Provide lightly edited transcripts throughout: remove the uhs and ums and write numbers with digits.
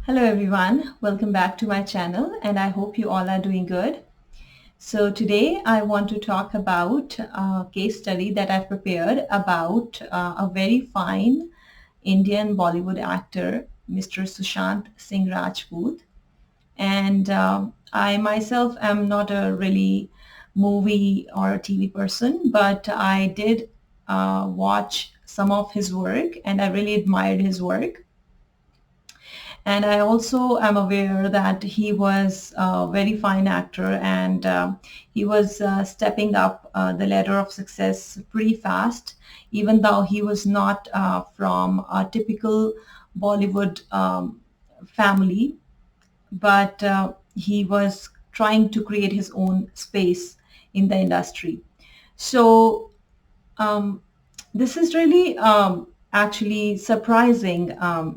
Hello everyone, welcome back to my channel and I hope you all are doing good. So today I want to talk about a case study that I've prepared about a very fine Indian Bollywood actor, Mr. Sushant Singh Rajput. And I myself am not a really movie or a TV person, but I did watch some of his work and I really admired his work. And I also am aware that he was a very fine actor and he was stepping up the ladder of success pretty fast, even though he was not from a typical Bollywood family, but he was trying to create his own space in the industry. So um, this is really actually surprising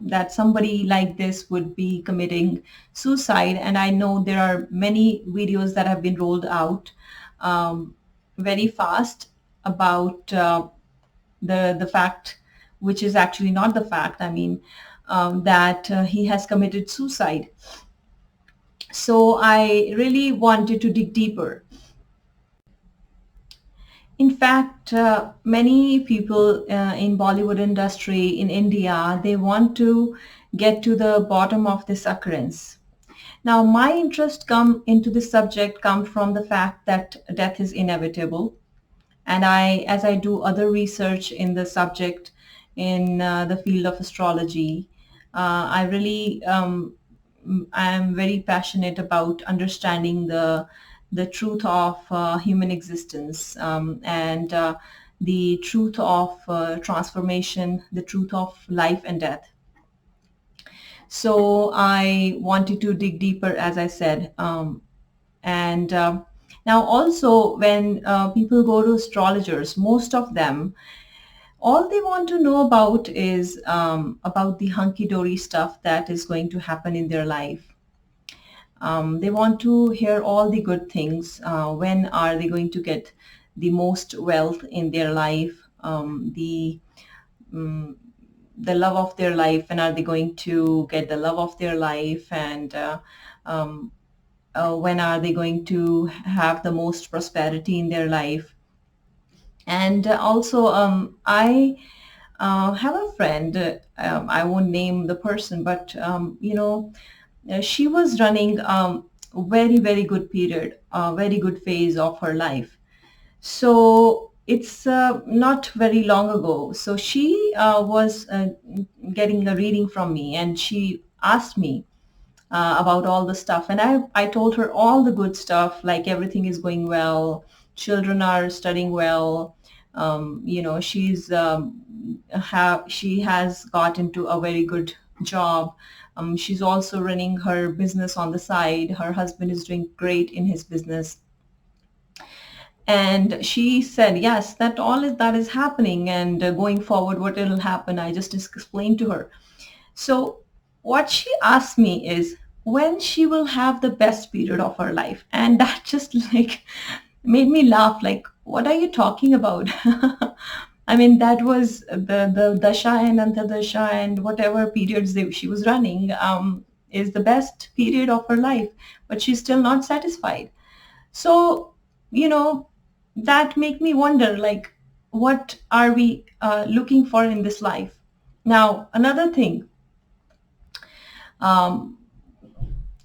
that somebody like this would be committing suicide. And I know there are many videos that have been rolled out um, very fast about the fact, which is actually not the fact. I mean, that he has committed suicide. So I really wanted to dig deeper. In fact, many people in Bollywood industry in India, they want to get to the bottom of this occurrence. Now, my interest come into this subject come from the fact that death is inevitable, and as I do other research in the subject in the field of astrology, I really I am very passionate about understanding the truth of human existence and the truth of transformation, the truth of life and death. So I wanted to dig deeper, as I said, and now also when people go to astrologers, most of them, all they want to know about is about the hunky-dory stuff that is going to happen in their life. They want to hear all the good things. When are they going to get the most wealth in their life? The love of their life, and are they going to get the love of their life? And um, when are they going to have the most prosperity in their life? And also, I have a friend. I won't name the person, but she was running very good period, a very good phase of her life. So it's not very long ago. So she was getting a reading from me, and she asked me about all the stuff. And I told her all the good stuff, like everything is going well, children are studying well. She has got into a very good job. She's also running her business on the side. Her husband is doing great in his business. And she said, yes, that is happening. And going forward, what will happen, I just explained to her. So what she asked me is when she will have the best period of her life. And that just like made me laugh. Like, what are you talking about? I mean, that was the dasha and antardasha and whatever periods she was running is the best period of her life, but she's still not satisfied. So, you know, that make me wonder, like, what are we looking for in this life? Now, another thing, um,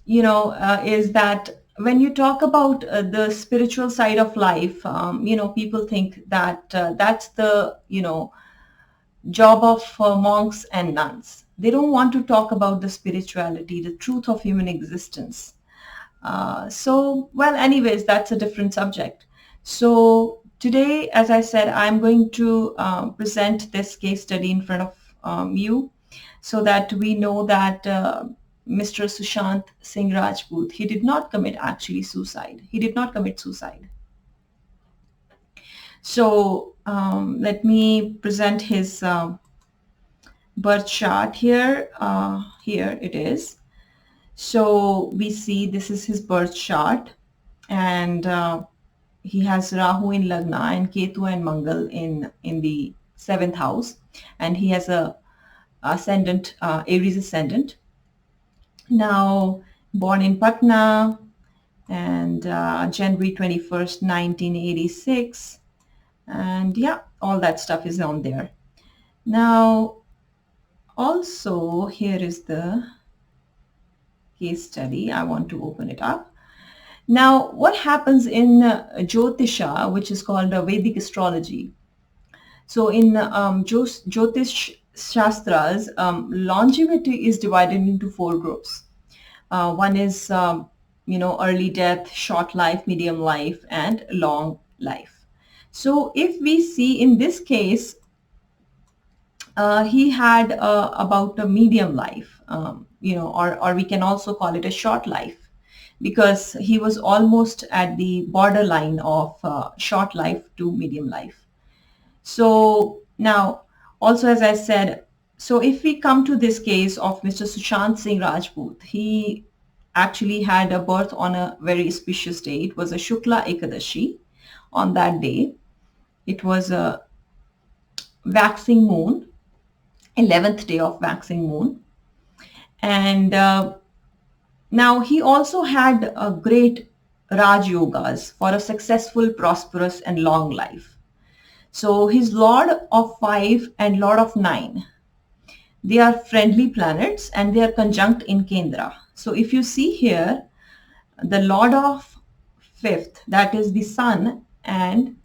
is that when you talk about the spiritual side of life, people think that that's the, job of monks and nuns. They don't want to talk about the spirituality, the truth of human existence. Well, anyways, that's a different subject. So today, as I said, I'm going to present this case study in front of you so that we know that Mr. Sushant Singh Rajput, he did not commit actually suicide. He did not commit suicide. So let me present his birth chart here. Here it is. So we see this is his birth chart, and he has Rahu in Lagna and Ketu and Mangal in the seventh house, and he has a ascendant, Aries ascendant. Now, born in Patna, and January 21st, 1986. And yeah, all that stuff is on there. Now, also, here is the case study. I want to open it up. Now, what happens in Jyotisha, which is called Vedic Astrology? So, in Jyotish Shastras, longevity is divided into four groups. One is, early death, short life, medium life, and long life. So, if we see in this case, he had about a medium life, or we can also call it a short life, because he was almost at the borderline of short life to medium life. So now, also as I said, so if we come to this case of Mr. Sushant Singh Rajput, he actually had a birth on a very auspicious day. It was a Shukla Ekadashi. On that day, it was a waxing moon, 11th day of waxing moon. And now he also had a great Raj Yogas for a successful, prosperous, and long life. So his Lord of 5 and Lord of 9, they are friendly planets and they are conjunct in Kendra. So if you see here, the Lord of 5th, that is the Sun and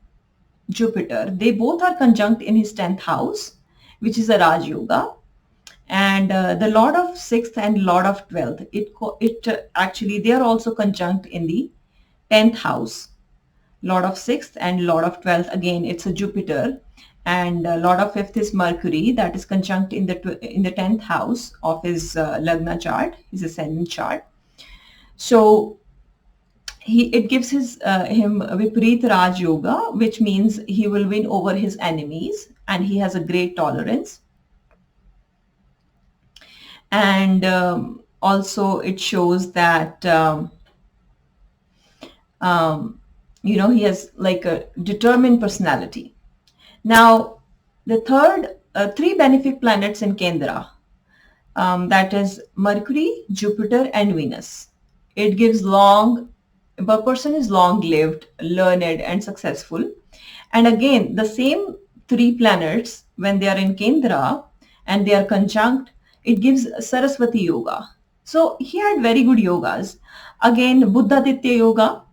Jupiter, they both are conjunct in his 10th house, which is a Raj Yoga. And the Lord of 6th and Lord of 12th, actually, they are also conjunct in the 10th house. Lord of 6th and Lord of 12th, again, it's a Jupiter. And Lord of 5th is Mercury, that is conjunct in the 10th house of his Lagna chart, his ascendant chart. So it gives him Viparit Raj Yoga, which means he will win over his enemies and he has a great tolerance. And also it shows that he has like a determined personality. Now, the third, three benefic planets in Kendra, that is Mercury, Jupiter, and Venus. It gives a person is long-lived, learned, and successful. And again, the same three planets, when they are in Kendra and they are conjunct, it gives Saraswati Yoga. So he had very good yogas. Again, Buddhaditya Yoga,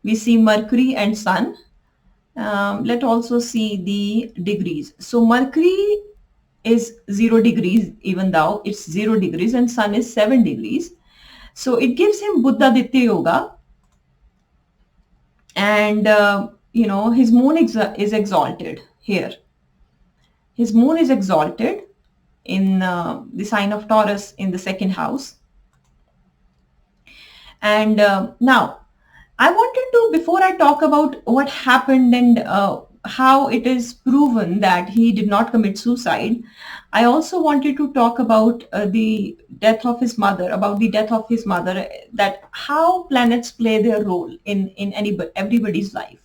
we see Mercury and Sun. Let's also see the degrees. So Mercury is 0 degrees, even though it's 0 degrees, and Sun is 7 degrees. So it gives him Buddhaditya Yoga. And, his moon is exalted here. His moon is exalted in the sign of Taurus in the second house. And now, I wanted to, before I talk about what happened and how it is proven that he did not commit suicide, I also wanted to talk about the death of his mother, that how planets play their role in everybody's life.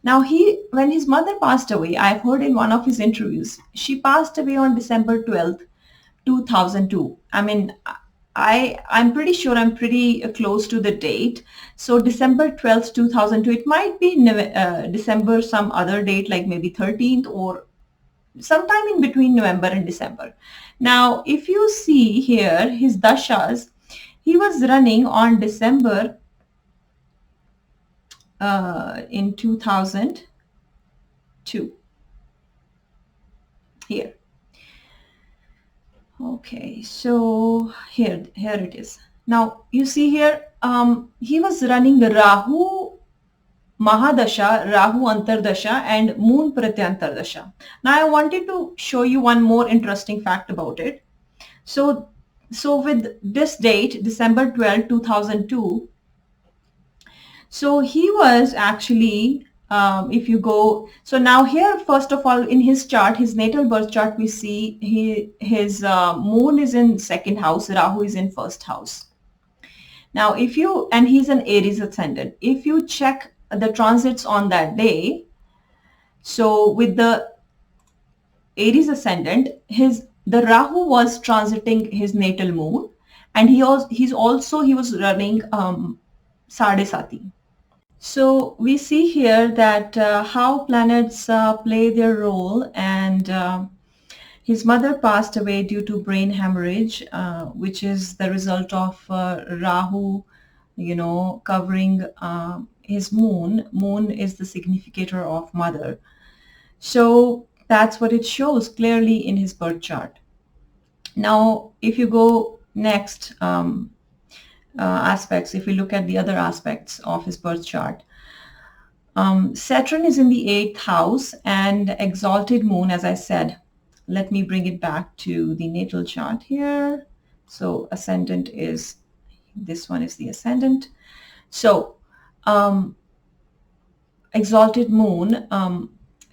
Now, when his mother passed away, I've heard in one of his interviews, she passed away on December 12th, 2002. I mean, I'm pretty sure I'm pretty close to the date. So December 12th, 2002, it might be December, some other date, like maybe 13th or sometime in between November and December. Now, if you see here, his dashas, he was running on December in 2002. Here. Okay, so here it is. Now you see here, he was running Rahu Mahadasha, Rahu Antardasha, and Moon Pratyantardasha. Now I wanted to show you one more interesting fact about it. So with this date, December 12, 2002, so he was actually, if you go, so now here, first of all, in his chart, his natal birth chart, we see his moon is in second house, Rahu is in first house. Now, and he's an Aries ascendant. If you check the transits on that day, so with the Aries ascendant, the Rahu was transiting his natal moon, and he was running Sadesati. So we see here that how planets play their role, and his mother passed away due to brain hemorrhage, which is the result of Rahu, covering his moon. Moon is the significator of mother. So that's what it shows clearly in his birth chart. Now, if you go next aspects, if we look at the other aspects of his birth chart, Saturn is in the 8th house and exalted moon, as I said. Let me bring it back to the natal chart here. So ascendant is, this one is the ascendant. So exalted moon.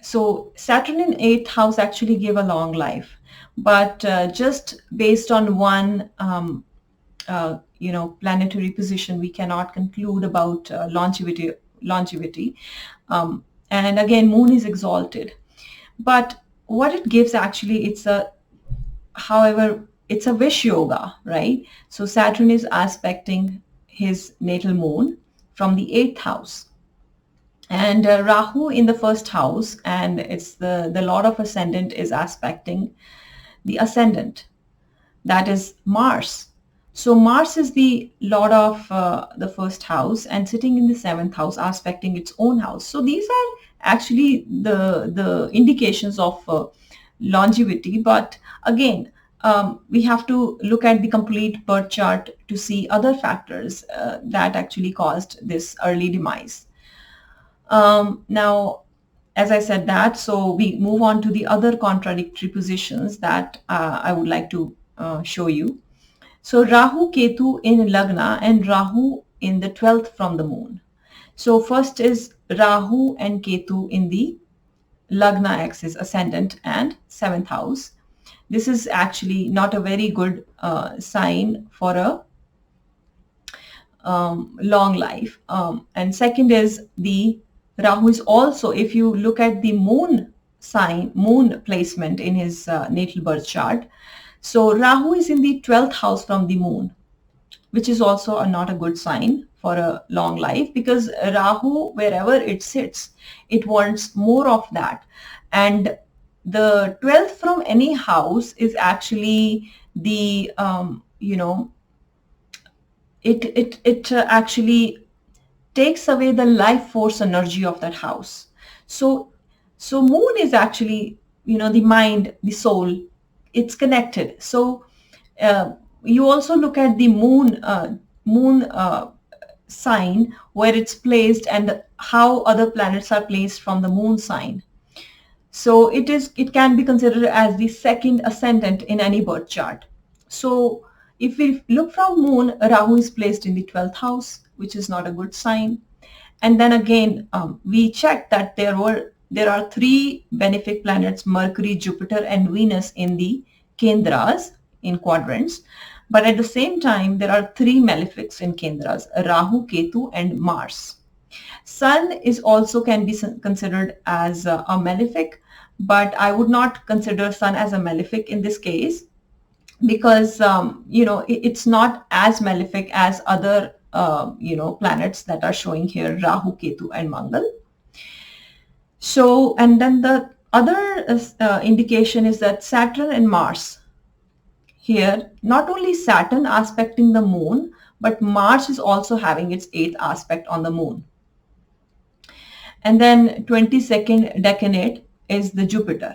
So Saturn in 8th house actually gave a long life, but just based on one planetary position, we cannot conclude about longevity. And again, moon is exalted, but what it gives actually, it's a wish yoga, right? So Saturn is aspecting his natal moon from the 8th house, and Rahu in the 1st house, and it's the Lord of Ascendant is aspecting the ascendant, that is Mars. So Mars is the Lord of the 1st house and sitting in the 7th house, aspecting its own house. So these are actually the indications of longevity. But again, we have to look at the complete birth chart to see other factors that actually caused this early demise. Now, as I said that, so we move on to the other contradictory positions that I would like to show you. So Rahu Ketu in Lagna and Rahu in the 12th from the moon. So first is Rahu and Ketu in the Lagna axis, ascendant and 7th house. This is actually not a very good sign for a long life. And second is the Rahu is also, if you look at the moon sign, moon placement in his natal birth chart, so Rahu is in the 12th house from the moon, which is also not a good sign for a long life, because Rahu, wherever it sits, it wants more of that. And the 12th from any house is actually the, it actually takes away the life force energy of that house. So moon is actually, the mind, the soul, it's connected. So you also look at the moon sign, where it's placed and how other planets are placed from the moon sign. So it can be considered as the second ascendant in any birth chart. So if we look from moon, Rahu is placed in the 12th house, which is not a good sign. And then again, we checked that there are 3 benefic planets, Mercury, Jupiter, and Venus, in the Kendras, in quadrants. But at the same time, there are 3 malefics in Kendras, Rahu, Ketu, and Mars. Sun is also can be considered as a malefic, but I would not consider Sun as a malefic in this case, because it's not as malefic as other planets that are showing here, Rahu, Ketu, and Mangal. So, and then the other indication is that Saturn and Mars, here not only Saturn aspecting the moon, but Mars is also having its 8th aspect on the moon. And then 22nd decanate is the Jupiter.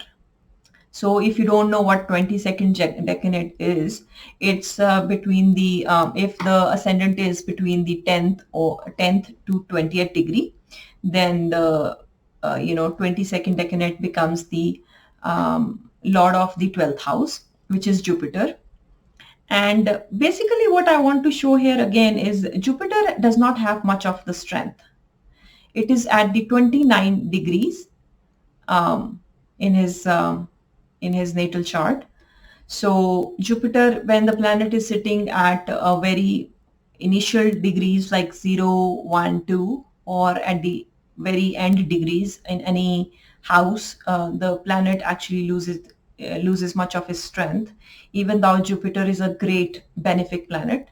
So if you don't know what 22nd decanate is, it's between the, if the ascendant is between the 10th to 20th degree, then the 22nd decanate becomes the Lord of the 12th house, which is Jupiter. And basically what I want to show here again is Jupiter does not have much of the strength. It is at the 29 degrees in his natal chart. So Jupiter, when the planet is sitting at a very initial degrees like 0, 1, 2, or at the very end degrees in any house, the planet actually loses loses much of his strength, even though Jupiter is a great benefic planet.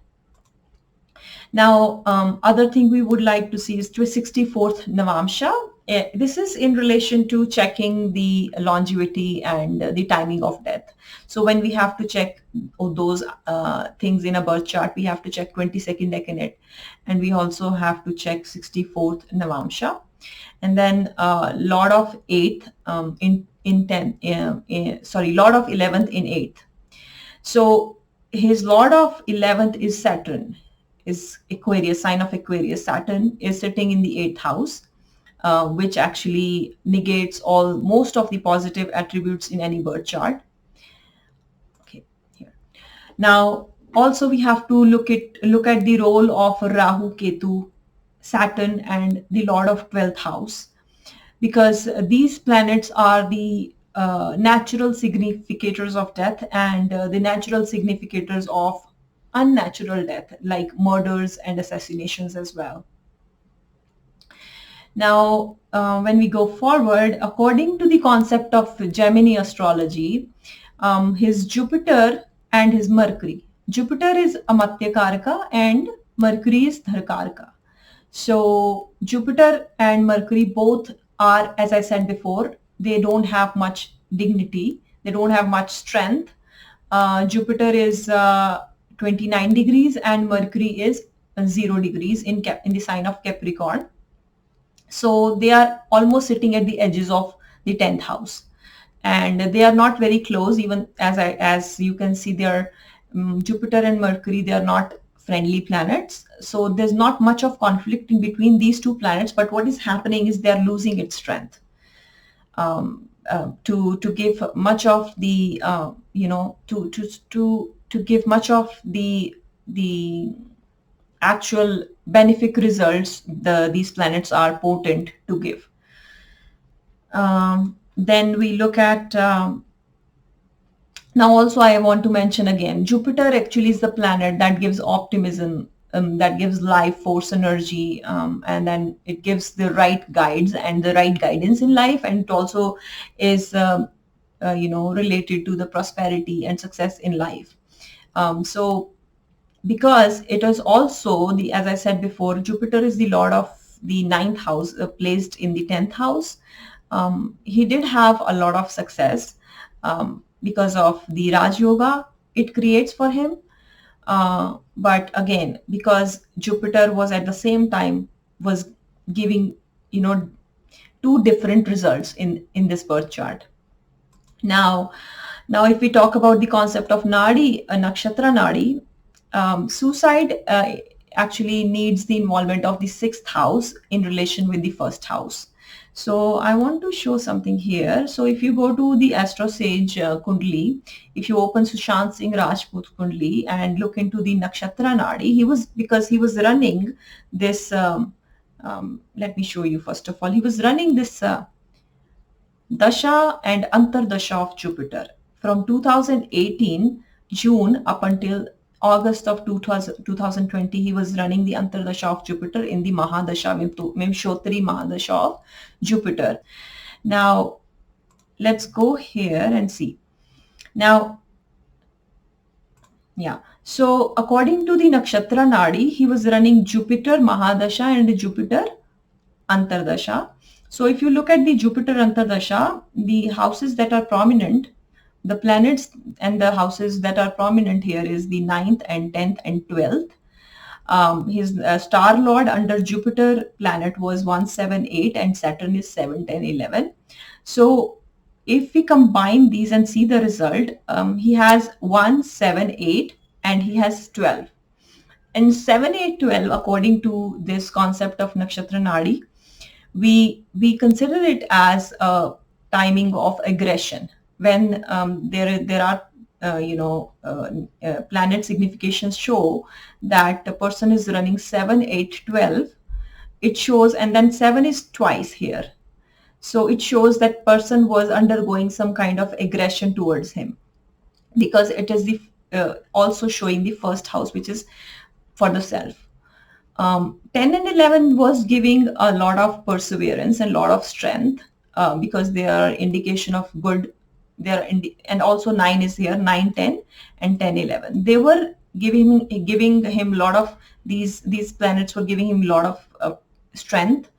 Now, other thing we would like to see is 64th Navamsha. This is in relation to checking the longevity and the timing of death. So when we have to check those things in a birth chart, we have to check 22nd decanate, and we also have to check 64th Navamsha. And then Lord of 8th in 10, Lord of 11th in 8th. So his Lord of 11th is Saturn, is Aquarius, sign of Aquarius. Saturn is sitting in the 8th house, which actually negates most of the positive attributes in any birth chart. Okay, here. Now, also we have to look at the role of Rahu, Ketu, Saturn, and the Lord of 12th house, because these planets are the natural significators of death and the natural significators of unnatural death, like murders and assassinations as well. Now, when we go forward, according to the concept of Gemini astrology, his Jupiter and his Mercury. Jupiter is Amatya Karaka and Mercury is Dharkaraka. So Jupiter and Mercury both are, as I said before, they don't have much dignity. They don't have much strength. Jupiter is 29 degrees and Mercury is 0 degrees in the sign of Capricorn. So they are almost sitting at the edges of the 10th house, and they are not very close. Even as you can see, they are Jupiter and Mercury. They are not friendly planets. So there's not much of conflict in between these two planets. But what is happening is they are losing its strength to give much of the to give much of the actual benefic results these planets are potent to give. Then we look at now also I want to mention again, Jupiter actually is the planet that gives optimism, that gives life force, energy, and then it gives the right guides and the right guidance in life, and it also is related to the prosperity and success in life. So because it is also as I said before, Jupiter is the lord of the 9th house, placed in the 10th house. He did have a lot of success because of the Raj Yoga it creates for him. But again, because Jupiter was at the same time was giving, two different results in this birth chart. Now if we talk about the concept of Nadi, Nakshatra Nadi, suicide actually needs the involvement of the 6th house in relation with the 1st house. So I want to show something here. So if you go to the Astro Sage Kundli, if you open Sushant Singh Rajput Kundli and look into the Nakshatra Nadi, because he was running this, let me show you first of all, he was running this Dasha and Antardasha of Jupiter from 2018 June up until August of 2020. He was running the Antardasha of Jupiter in the Mahadasha, Vimshotri Mahadasha of Jupiter. Now let's go here and see. Now, so according to the Nakshatra Nadi, he was running Jupiter Mahadasha and Jupiter Antardasha. So if you look at the Jupiter Antardasha, the houses that are prominent, the planets and the houses that are prominent here is the 9th and 10th and 12th. His star lord under Jupiter planet was 178 and Saturn is 7, 10, 11. So if we combine these and see the result, he has 1, 7, 8 and he has 12. And 7, 8, 12, according to this concept of Nakshatra Nadi, we consider it as a timing of aggression. When there are planet significations show that the person is running 7, 8, 12, it shows, and then 7 is twice here. So it shows that person was undergoing some kind of aggression towards him, because it is the also showing the 1st house, which is for the self. 10 and 11 was giving a lot of perseverance and a lot of strength, because they are indication of good there and also 9 is here, 9, 10, and 10, 11. They were giving him a lot of these planets were giving him a lot of strength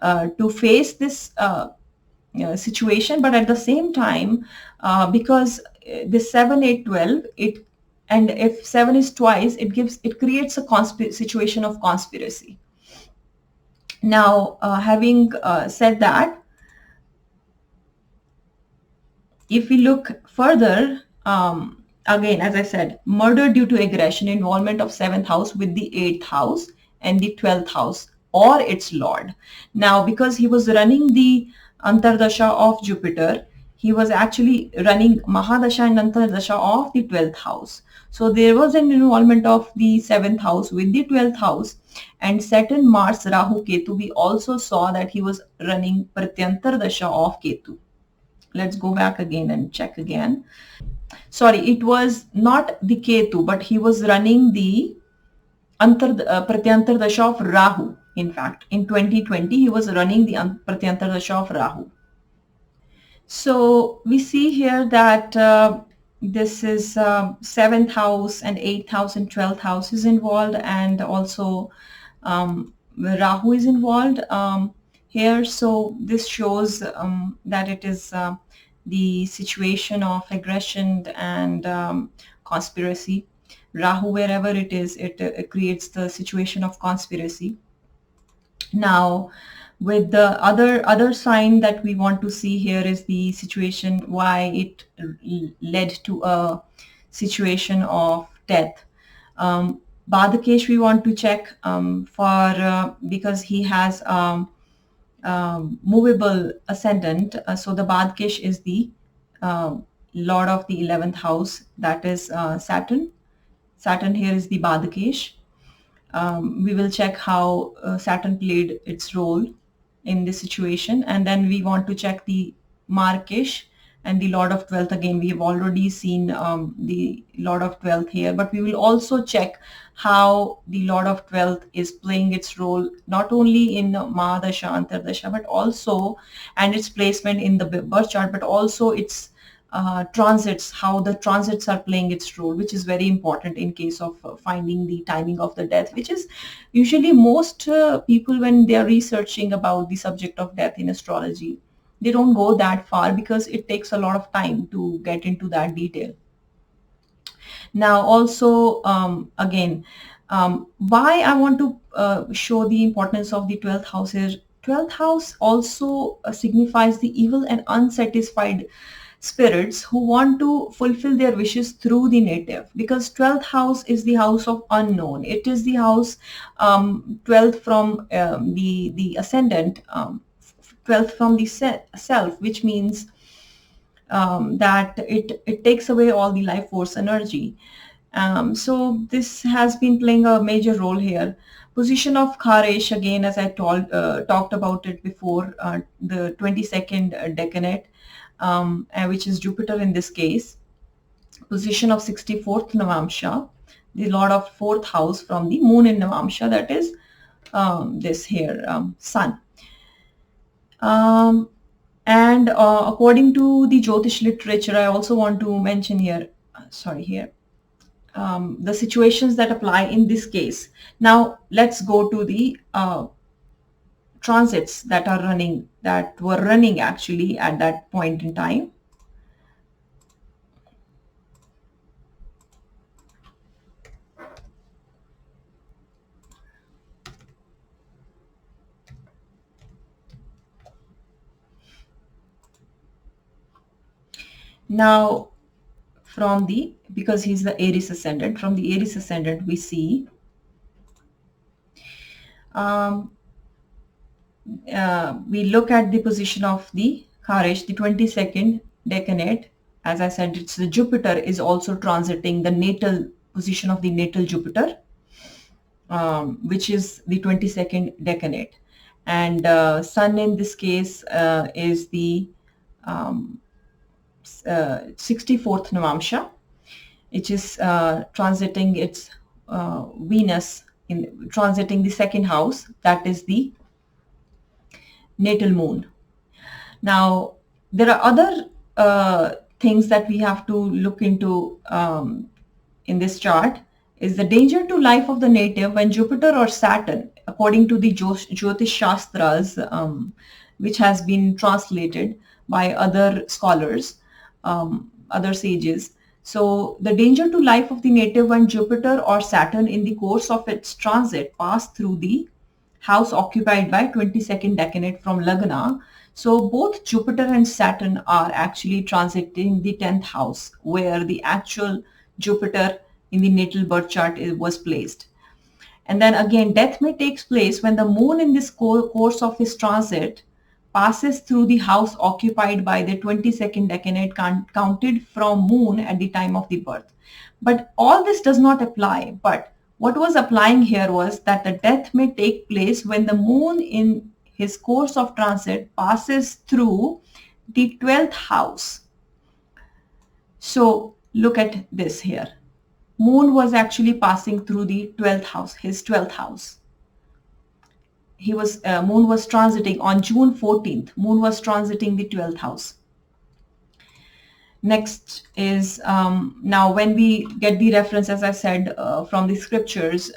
to face this situation. But at the same time, because this 7, 8, 12, it, and if 7 is twice, it creates a situation of conspiracy. Now, having said that, if we look further, again, as I said, murder due to aggression, involvement of 7th house with the 8th house and the 12th house or its lord. Now, because he was running the Antardasha of Jupiter, he was actually running Mahadasha and Antardasha of the 12th house. So there was an involvement of the 7th house with the 12th house, and Saturn, Mars, Rahu, Ketu. We also saw that he was running Pratyantardasha of Ketu. Let's go back again and check again. Sorry, it was not the Ketu, but he was running the Pratyantardasha of Rahu. In fact, in 2020, he was running the Pratyantardasha of Rahu. So we see here that this is 7th house and 8th house and 12th house is involved, and also Rahu is involved here. So this shows that it is the situation of aggression and conspiracy. Rahu, wherever it is, it creates the situation of conspiracy. Now, with the other sign that we want to see here is the situation, why it led to a situation of death. Badakesh we want to check for because he has movable ascendant. So the Badakesh is the lord of the 11th house, that is Saturn. Saturn here is the Badakesh. We will check how Saturn played its role in this situation, and then we want to check the Markesh and the Lord of 12th. Again, we have already seen the Lord of 12th here, but we will also check how the Lord of 12th is playing its role not only in Mahadasha, Antardasha, but also, and its placement in the birth chart, but also its transits, how the transits are playing its role, which is very important in case of finding the timing of the death, which is usually most people, when they are researching about the subject of death in astrology, they don't go that far because it takes a lot of time to get into that detail. Now, also, again, why I want to show the importance of the 12th house is 12th house also signifies the evil and unsatisfied spirits who want to fulfill their wishes through the native, because 12th house is the house of unknown. It is the house 12th from the ascendant, 12th from the self, which means that it takes away all the life force energy. So this has been playing a major role here. Position of Kharesh, again, as I talked about it before, the 22nd decanate, which is Jupiter in this case. Position of 64th Navamsha, the Lord of 4th house from the moon in Navamsha, that is this here, Sun. And according to the Jyotish literature, I also want to mention here, the situations that apply in this case. Now, let's go to the transits that were running actually at that point in time. Now, because he's the Aries ascendant, from the Aries ascendant we see we look at the position of the Kharesh, the 22nd decanate. As I said, it's the Jupiter is also transiting the natal position of the natal Jupiter, which is the 22nd decanate. And Sun in this case is the 64th Navamsha, which is transiting its Venus, transiting the second house, that is the natal moon. Now, there are other things that we have to look into in this chart is the danger to life of the native when Jupiter or Saturn, according to the Jyotish Shastras, which has been translated by other scholars, other sages. So the danger to life of the native when Jupiter or Saturn in the course of its transit pass through the house occupied by 22nd decanate from Lagna. So both Jupiter and Saturn are actually transiting the 10th house where the actual Jupiter in the natal birth chart was placed. And then again, death may take place when the moon in this course of his transit passes through the house occupied by the 22nd decanate counted from moon at the time of the birth. But all this does not apply. But what was applying here was that the death may take place when the moon in his course of transit passes through the 12th house. So look at this here. Moon was actually passing through the 12th house, his 12th house. Moon was transiting on June 14th. Moon was transiting the 12th house. Next is now when we get the reference, as I said, from the scriptures,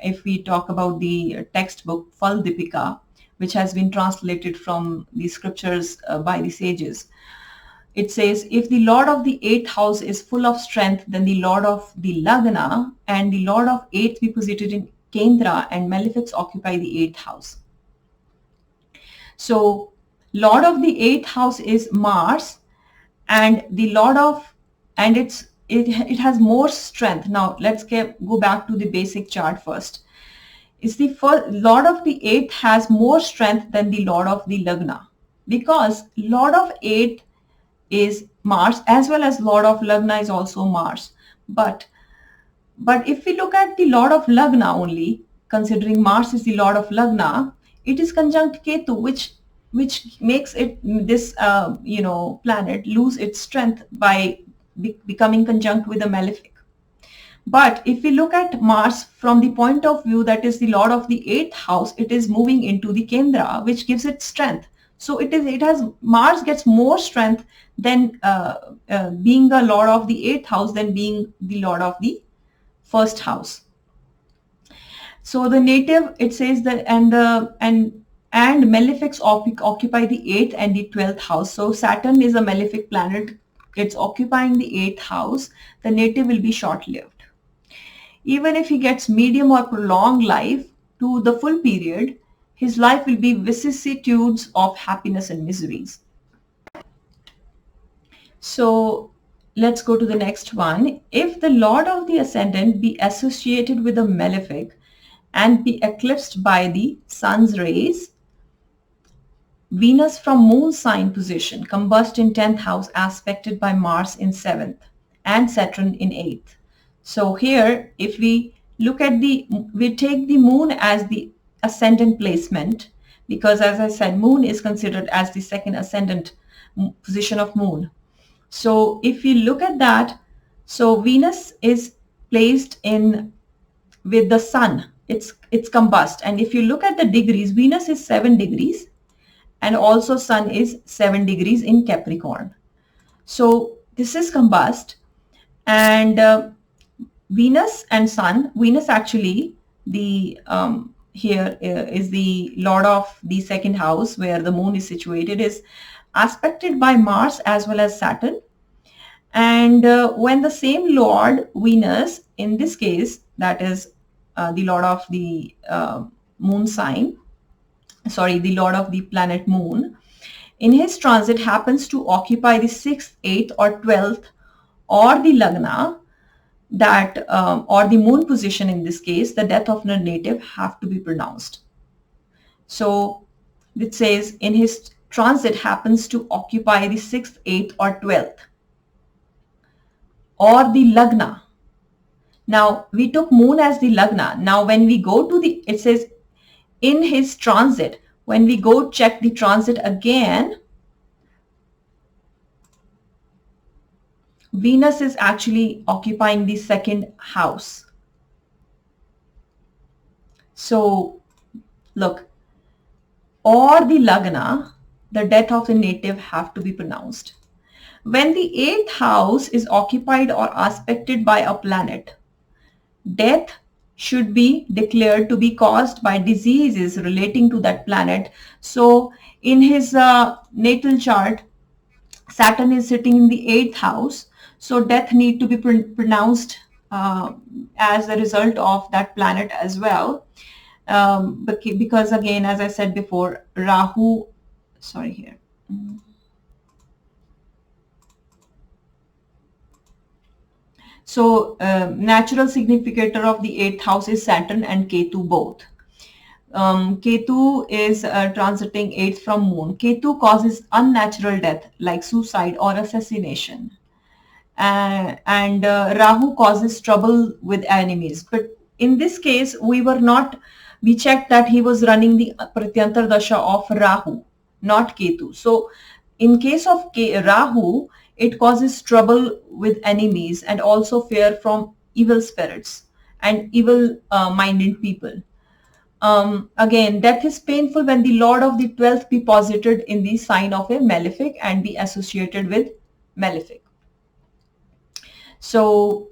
if we talk about the textbook Fal Dipika, which has been translated from the scriptures by the sages, it says, if the Lord of the 8th house is full of strength, then the Lord of the Lagna and the Lord of 8th be posited in Kendra and malefics occupy the 8th house. So Lord of the 8th house is Mars, and the Lord of, and it has more strength. Now let's go back to the basic chart first. It's the first Lord of the 8th has more strength than the Lord of the Lagna, because Lord of 8th is Mars, as well as Lord of Lagna is also Mars. But if we look at the Lord of Lagna only, considering Mars is the Lord of Lagna, it is conjunct Ketu, which makes it this planet lose its strength by becoming conjunct with a malefic. But if we look at Mars from the point of view that is the Lord of the 8th house, it is moving into the Kendra, which gives it strength. So Mars gets more strength than being the Lord of the 8th house than being the Lord of the first house. So the native, it says that and malefics occupy the 8th and the 12th house. So Saturn is a malefic planet. It's occupying the 8th house. The native will be short-lived. Even if he gets medium or prolonged life to the full period, his life will be vicissitudes of happiness and miseries. So let's go to the next one. If the Lord of the Ascendant be associated with a malefic and be eclipsed by the sun's rays, Venus from moon sign position combust in 10th house aspected by Mars in 7th and Saturn in 8th. So here, if we look at we take the moon as the ascendant placement, because as I said, moon is considered as the second ascendant position of moon. So if we look at that, so Venus is placed in with the sun, it's combust. And if you look at the degrees, Venus is 7 degrees and also sun is 7 degrees in Capricorn. So this is combust, and Venus and sun, Venus actually the here is the Lord of the second house where the moon is situated, is aspected by Mars as well as Saturn. And when the same Lord Venus, in this case, that is the Lord of the moon sign, the Lord of the planet moon, in his transit happens to occupy the 6th, 8th or 12th or the Lagna, that or the moon position, in this case, the death of the native have to be pronounced. So it says in his transit happens to occupy the 6th, 8th or 12th or the Lagna. Now we took moon as the Lagna. Now when we go to it says in his transit, when we go check the transit again, Venus is actually occupying the 2nd house. So look, or the Lagna, the death of the native have to be pronounced. When the eighth house is occupied or aspected by a planet, death should be declared to be caused by diseases relating to that planet. So in his natal chart, Saturn is sitting in the eighth house. So death need to be pronounced as a result of that planet as well. Because again, as I said before, Rahu, sorry here. So natural significator of the eighth house is Saturn and Ketu both. Ketu is transiting eighth from moon. Ketu causes unnatural death like suicide or assassination. And Rahu causes trouble with enemies. But in this case, we checked that he was running the Pratyantar Dasha of Rahu, not Ketu. So in case of Rahu, it causes trouble with enemies and also fear from evil spirits and evil minded people. Again, death is painful when the Lord of the 12th be posited in the sign of a malefic and be associated with malefic. So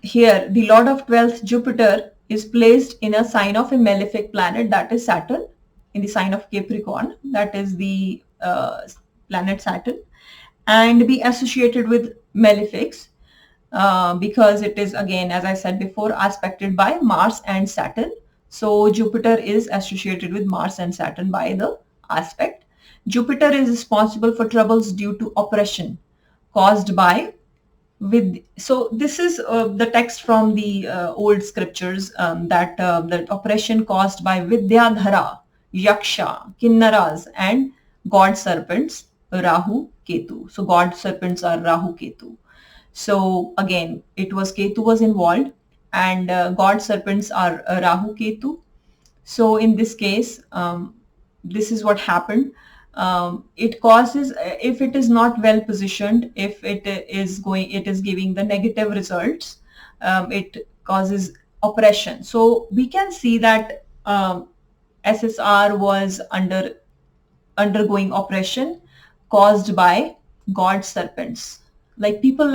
here, the Lord of 12th, Jupiter, is placed in a sign of a malefic planet, that is Saturn, in the sign of Capricorn, that is the planet Saturn, and be associated with malefics because it is, again, as I said before, aspected by Mars and Saturn. So Jupiter is associated with Mars and Saturn by the aspect. Jupiter is responsible for troubles due to oppression caused by so this is the text from the old scriptures, that oppression caused by Vidyadhara, Yaksha, Kinnaras and god serpents Rahu, Ketu. So god serpents are Rahu, Ketu. So again, Ketu was involved, and god serpents are Rahu, Ketu. So in this case, this is what happened. It causes, if it is not well positioned, if it is giving the negative results, it causes oppression. So we can see that SSR was undergoing oppression caused by god serpents, like people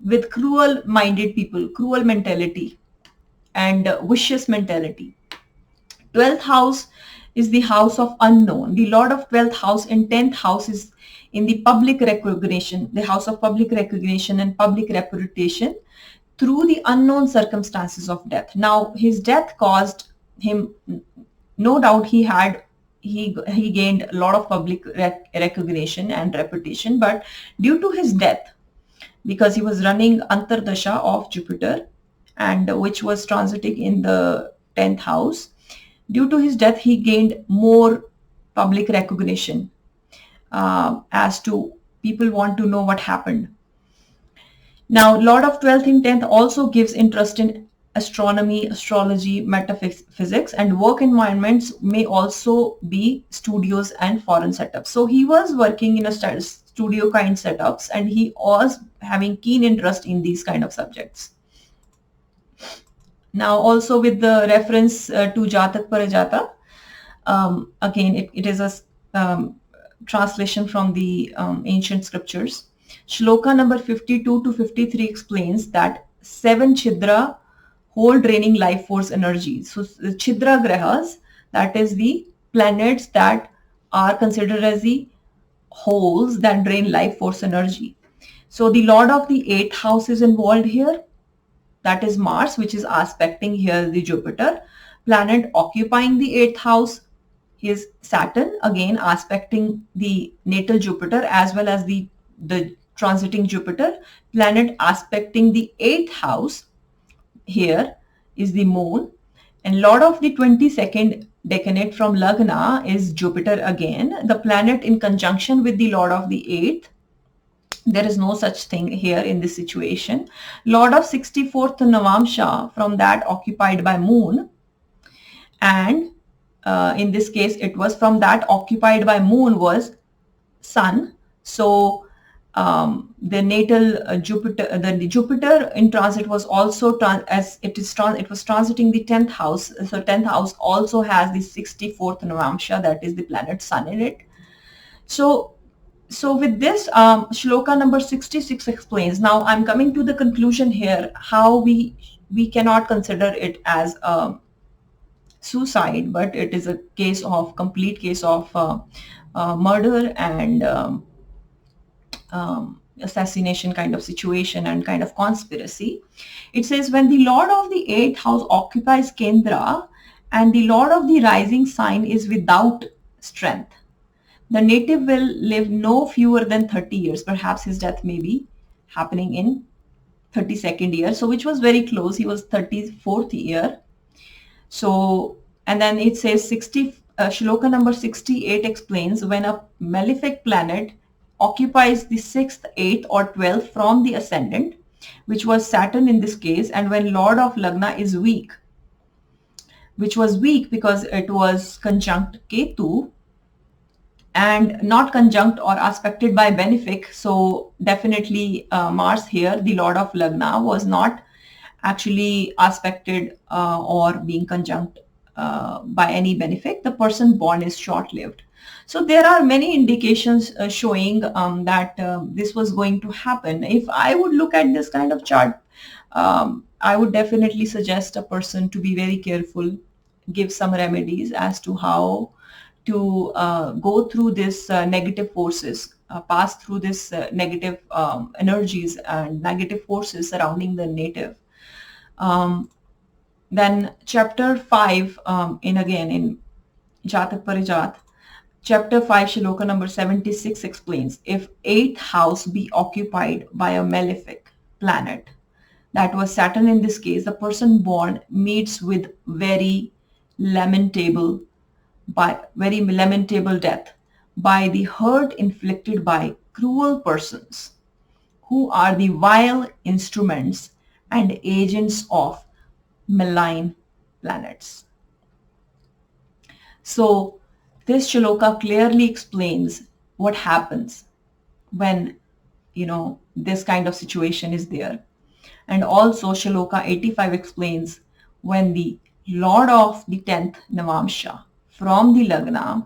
with cruel minded people, cruel mentality and vicious mentality. 12th house is the house of unknown. The Lord of 12th house and 10th house is in the public recognition, the house of public recognition and public reputation through the unknown circumstances of death. Now, his death caused him, no doubt he gained a lot of public recognition and reputation, but due to his death, because he was running Antardasha of Jupiter, and which was transiting in the 10th house, due to his death, he gained more public recognition as to people want to know what happened. Now, Lord of 12th and 10th also gives interest in astronomy, astrology, metaphysics, and work environments may also be studios and foreign setups. So he was working in a studio kind setups, and he was having keen interest in these kind of subjects. Now, also with the reference to Jatak Parajata, again, it is a translation from the ancient scriptures. Shloka number 52 to 53 explains that 7 Chidra hold draining life force energy. So the Chidra Grahas, that is the planets that are considered as the holes that drain life force energy. So the Lord of the 8th house is involved here. That is Mars, which is aspecting here the Jupiter. Planet occupying the 8th house is Saturn, again aspecting the natal Jupiter as well as the transiting Jupiter. Planet aspecting the 8th house here is the Moon. And Lord of the 22nd decanate from Lagna is Jupiter again. The planet in conjunction with the Lord of the 8th. There is no such thing here in this situation. Lord of 64th Navamsha, from that occupied by Moon. And in this case, it was from that occupied by Moon was Sun. So the natal Jupiter, the Jupiter in transit was also it was transiting the 10th house. So 10th house also has the 64th Navamsha, that is the planet Sun in it. So So with this, shloka number 66 explains. Now I'm coming to the conclusion here, how we cannot consider it as a suicide, but it is a case of complete case of murder and assassination kind of situation and kind of conspiracy. It says, when the Lord of the eighth house occupies Kendra and the Lord of the rising sign is without strength, the native will live no fewer than 30 years. Perhaps his death may be happening in 32nd year. So which was very close. He was 34th year. So, and then it says shloka number 68 explains, when a malefic planet occupies the 6th, 8th or 12th from the ascendant, which was Saturn in this case, and when Lord of Lagna is weak, which was weak because it was conjunct Ketu and not conjunct or aspected by benefic. So definitely Mars here, the Lord of Lagna, was not actually aspected or being conjunct by any benefic. The person born is short-lived. So there are many indications showing that this was going to happen. If I would look at this kind of chart, I would definitely suggest a person to be very careful, give some remedies as to how to go through this negative forces, pass through this negative energies and negative forces surrounding the native. Then chapter 5 in Jatak Parijat, chapter 5 shloka number 76 explains, if 8th house be occupied by a malefic planet, that was Saturn in this case, the person born meets with very lamentable death by the hurt inflicted by cruel persons who are the vile instruments and agents of malign planets. So this shloka clearly explains what happens when this kind of situation is there. And also shloka 85 explains, when the Lord of the 10th Navamsha from the Lagna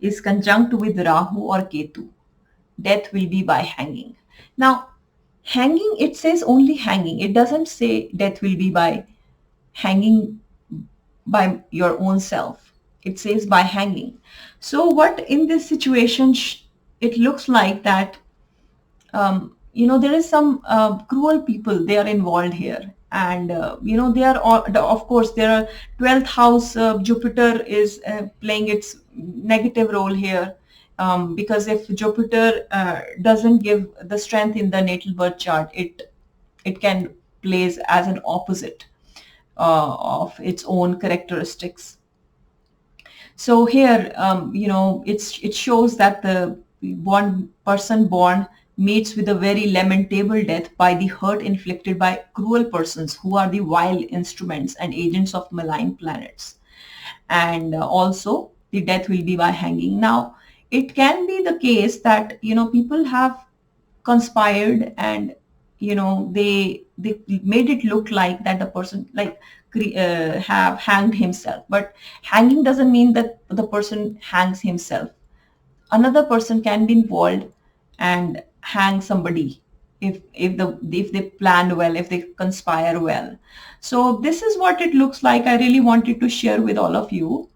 is conjunct with Rahu or Ketu, death will be by hanging. Now, hanging, it says only hanging. It doesn't say death will be by hanging by your own self. It says by hanging. So what in this situation, it looks like that there is some cruel people, they are involved here, and they are all, of course there are 12th house, Jupiter is playing its negative role here, because if Jupiter doesn't give the strength in the natal birth chart, it can plays as an opposite of its own characteristics. So here, it shows that the one person born meets with a very lamentable death by the hurt inflicted by cruel persons who are the vile instruments and agents of malign planets. And also the death will be by hanging. Now, it can be the case that, people have conspired and, they made it look like that the person have hanged himself. But hanging doesn't mean that the person hangs himself. Another person can be involved and hang somebody if they plan well, if they conspire well. So this is what it looks like. I really wanted to share with all of you,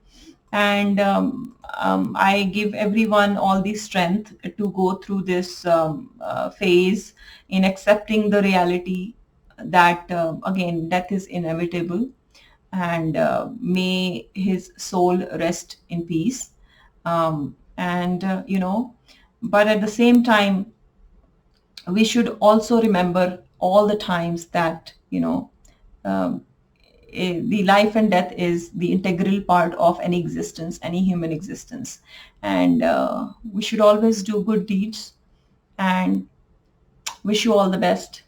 and I give everyone all the strength to go through this phase in accepting the reality that again, death is inevitable, and may his soul rest in peace. And but at the same time, we should also remember all the times that the life and death is the integral part of any existence, any human existence, and we should always do good deeds. And wish you all the best.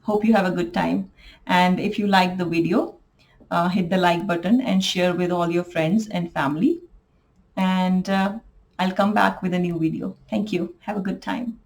Hope you have a good time. And if you like the video, hit the like button and share with all your friends and family. And I'll come back with a new video. Thank you. Have a good time.